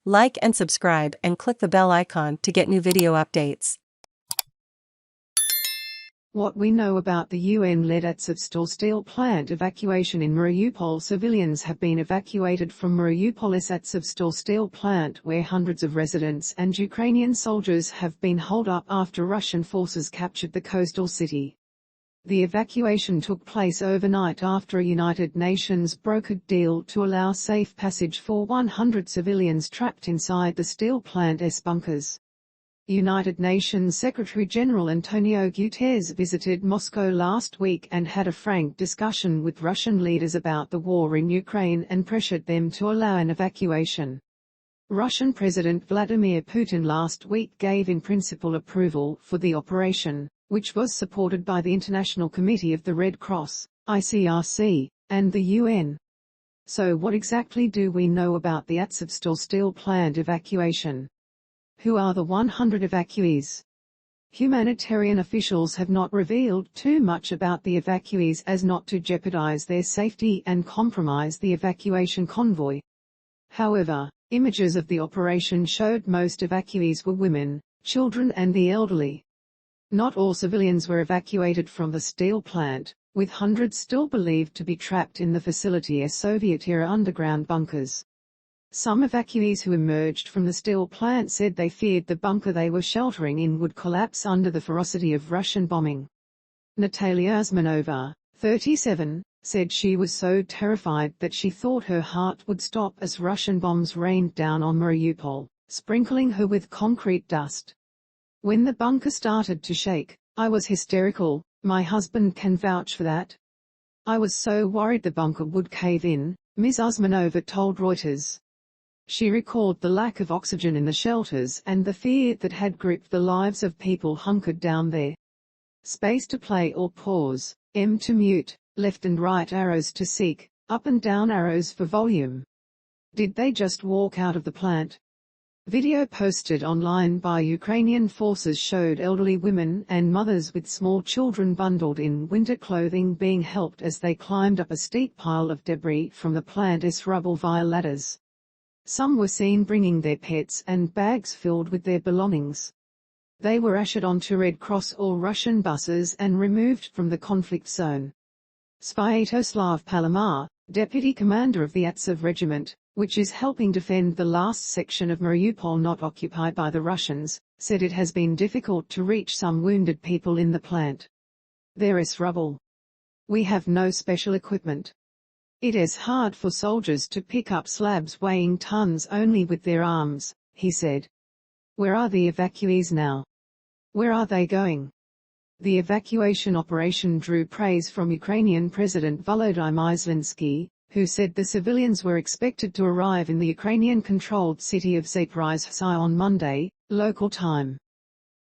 Like and subscribe and click the bell icon to get new video updates. What we know about the UN-led Azovstal steel plant evacuation in Mariupol. Civilians have been evacuated from Mariupol's Azovstal steel plant, where hundreds of residents and Ukrainian soldiers have been holed up after Russian forces captured the coastal city. The evacuation took place overnight after a United Nations brokered deal to allow safe passage for 100 civilians trapped inside the steel plant's bunkers. United Nations Secretary-General Antonio Guterres visited Moscow last week and had a frank discussion with Russian leaders about the war in Ukraine and pressured them to allow an evacuation. Russian President Vladimir Putin last week gave in principle approval for the operation, which was supported by the International Committee of the Red Cross, ICRC, and the UN. So what exactly do we know about the Azovstal steel plant evacuation? Who are the 100 evacuees? Humanitarian officials have not revealed too much about the evacuees as not to jeopardize their safety and compromise the evacuation convoy. However, images of the operation showed most evacuees were women, children and the elderly. Not all civilians were evacuated from the steel plant, with hundreds still believed to be trapped in the facility as Soviet-era underground bunkers. Some evacuees who emerged from the steel plant said they feared the bunker they were sheltering in would collapse under the ferocity of Russian bombing. Natalia Uzmanova, 37, said she was so terrified that she thought her heart would stop as Russian bombs rained down on Mariupol, sprinkling her with concrete dust. When the bunker started to shake, I was hysterical, my husband can vouch for that. I was so worried the bunker would cave in, Ms. Uzmanova told Reuters. She recalled the lack of oxygen in the shelters and the fear that had gripped the lives of people hunkered down there. Space to play or pause, M to mute, left and right arrows to seek, up and down arrows for volume. Did they just walk out of the plant? Video posted online by Ukrainian forces showed elderly women and mothers with small children bundled in winter clothing being helped as they climbed up a steep pile of debris from the plant's rubble via ladders. Some were seen bringing their pets and bags filled with their belongings. They were ushered onto Red Cross or Russian buses and removed from the conflict zone. Sviatoslav Palamar, deputy commander of the Azov regiment, which is helping defend the last section of Mariupol not occupied by the Russians, said it has been difficult to reach some wounded people in the plant. There is rubble. We have no special equipment. It is hard for soldiers to pick up slabs weighing tons only with their arms, he said. Where are the evacuees now? Where are they going? The evacuation operation drew praise from Ukrainian President Volodymyr Zelensky, who said the civilians were expected to arrive in the Ukrainian-controlled city of Zaporizhzhia on Monday, local time.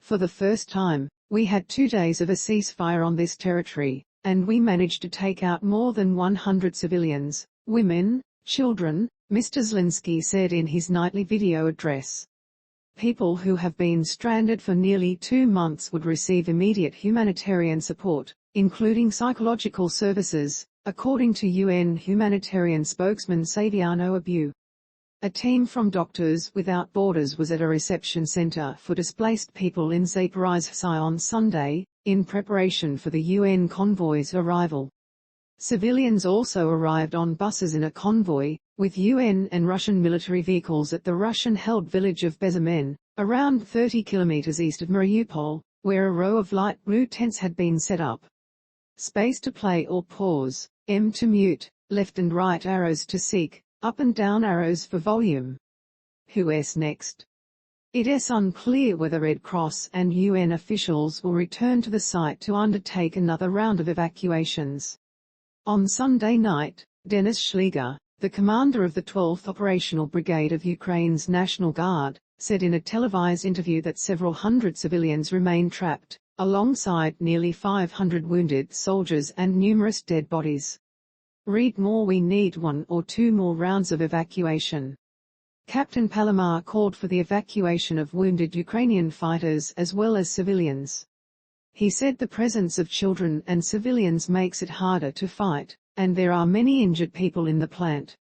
For the first time, we had 2 days of a ceasefire on this territory, and we managed to take out more than 100 civilians, women, children, Mr. Zelensky said in his nightly video address. People who have been stranded for nearly 2 months would receive immediate humanitarian support, including psychological services, according to UN humanitarian spokesman Saviano Abu. A team from Doctors Without Borders was at a reception center for displaced people in Zaporizhzhia on Sunday, in preparation for the UN convoy's arrival. Civilians also arrived on buses in a convoy, with UN and Russian military vehicles at the Russian-held village of Bezemen, around 30 kilometers east of Mariupol, where a row of light blue tents had been set up. Space to play or pause, M to mute, left and right arrows to seek, up and down arrows for volume. Who's next? It is unclear whether Red Cross and UN officials will return to the site to undertake another round of evacuations. On Sunday night, Denis Schleger, the commander of the 12th Operational Brigade of Ukraine's National Guard, said in a televised interview that several hundred civilians remain trapped, alongside nearly 500 wounded soldiers and numerous dead bodies. Read more. We need 1 or 2 more rounds of evacuation. Captain Palamar called for the evacuation of wounded Ukrainian fighters as well as civilians. He said the presence of children and civilians makes it harder to fight, and there are many injured people in the plant.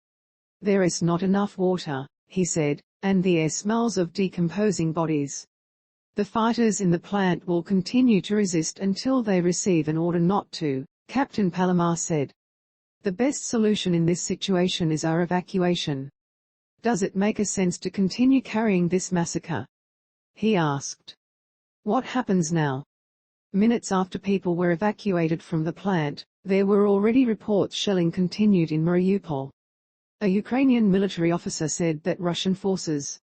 There is not enough water, he said, and the air smells of decomposing bodies. The fighters in the plant will continue to resist until they receive an order not to, Captain Palomar said. The best solution in this situation is our evacuation. Does it make a sense to continue carrying this massacre? He asked. What happens now? Minutes after people were evacuated from the plant, there were already reports shelling continued in Mariupol. A Ukrainian military officer said that Russian forces